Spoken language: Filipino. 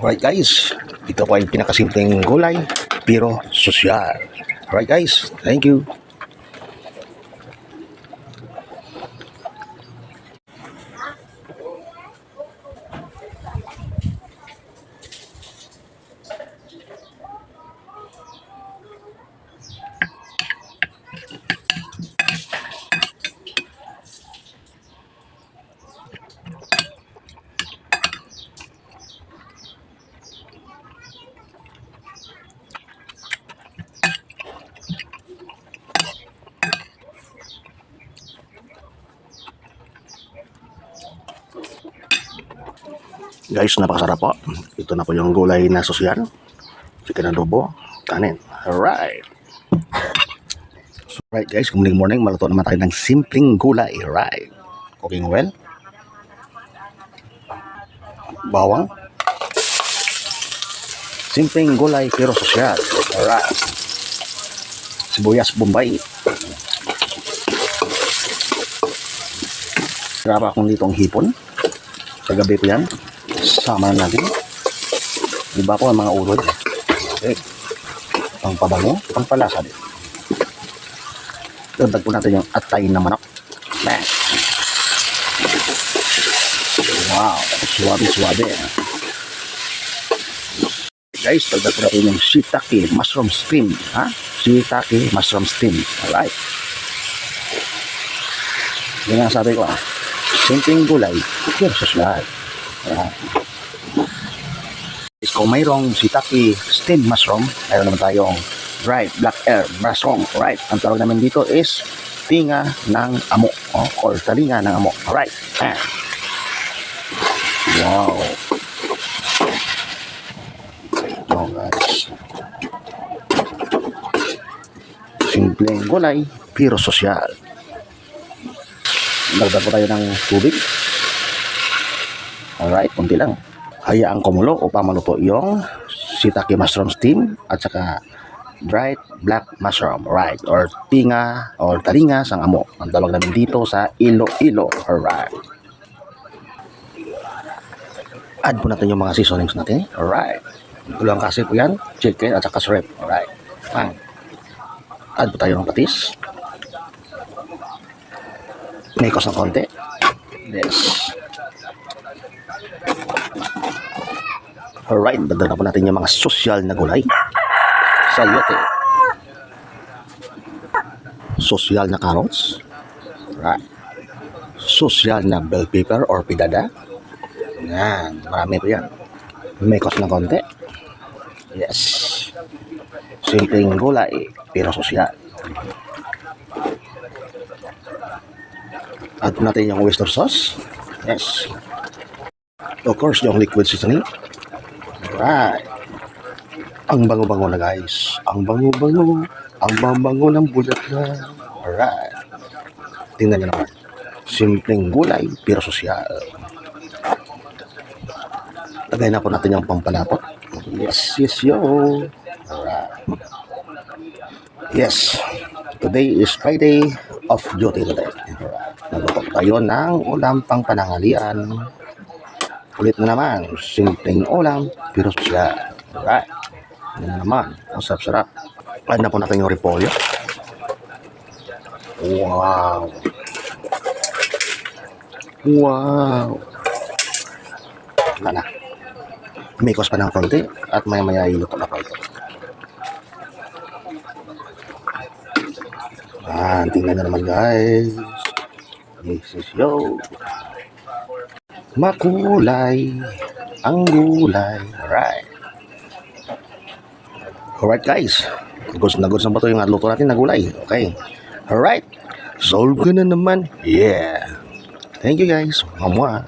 Alright guys, ito po ay pinakasimpleng gulay pero sosyal. Alright guys, thank you. Guys, napakasarap po. Ito na po yung gulay na sosyal. Chicken adobo, kanin. Alright. So, right guys, good morning. Maluto naman tayo ng simpleng gulay. Right. Cooking well. Bawang. Simpleng gulay pero sosyal. Alright. Sibuyas Bombay. Graba akong ditong hipon. Sa gabi po yan. Sama natin. Diba po ang mga uloy. Okay. Pangpabango, pangpalasa din. Dagdag po natin yung atay na manok. Wow, suwabe-suwabe. Guys, dagdag po natin yung shiitake mushroom steam. Ha? Shiitake mushroom steam. Alright. Yan ang sabi ko ha. Simpleng gulay, pero sosyal. Kung mayroong shiitake steamed mushroom, mayroon naman tayong dried black herb mushroom. Right. Ang tawag namin dito is tinga ng amo or talinga ng amo. Alright. Wow. Oh guys. Simpleng gulay pero sosyal. Dagdag po tayo ng tubig. Alright, kunti lang. Hayaan kumulo upang maluto yung shiitake mushroom steam at saka dried black mushroom. Right, or tinga or talinga sang amo. Ang tawag namin dito sa Iloilo. Alright. Add po natin yung mga seasonings natin. Alright. Ito lang kasi po yan. Chicken at saka shrimp. Alright. Add po tayo ng patis. Mekos ng konti. Yes. Alright, dagdag na po natin yung mga sosyal na gulay. Sayote. Sosyal na carrots. Right. Sosyal na bell pepper or pidada. Yan, marami po yan. Mekos ng konti. Yes. Simpleng gulay, pero sosyal. Add po natin yung oyster sauce. Yes. Of course, yung liquid seasoning. Right. Ang bango-bango na guys. Ang bango-bango. Ang bango ng bulaklak. Alright. Tingnan nyo naman. Simpleng gulay, pero sosyal. Lagay na po natin yung pampalapot. Yes, yes, yo. Alright. Yes. Today is Friday of duty today. Alright. Nagluto tayo ng ulam pang panangalian. Ulit na naman, simpleng ulam, pero sosyal. Alright. Yan na naman, ang sarap-sarap. Add na po natin yung repolyo. Wow. Wow. Wala na. Mikos pa ng konti at maya-maya iluto na po ito. Tingnan nyo naman guys. This is yo. Makulay ang gulay. Alright. Alright guys. Goods na ba ito yung luto natin na gulay? Okay. Alright. Solve ko na naman. Yeah. Thank you guys. Mamwa.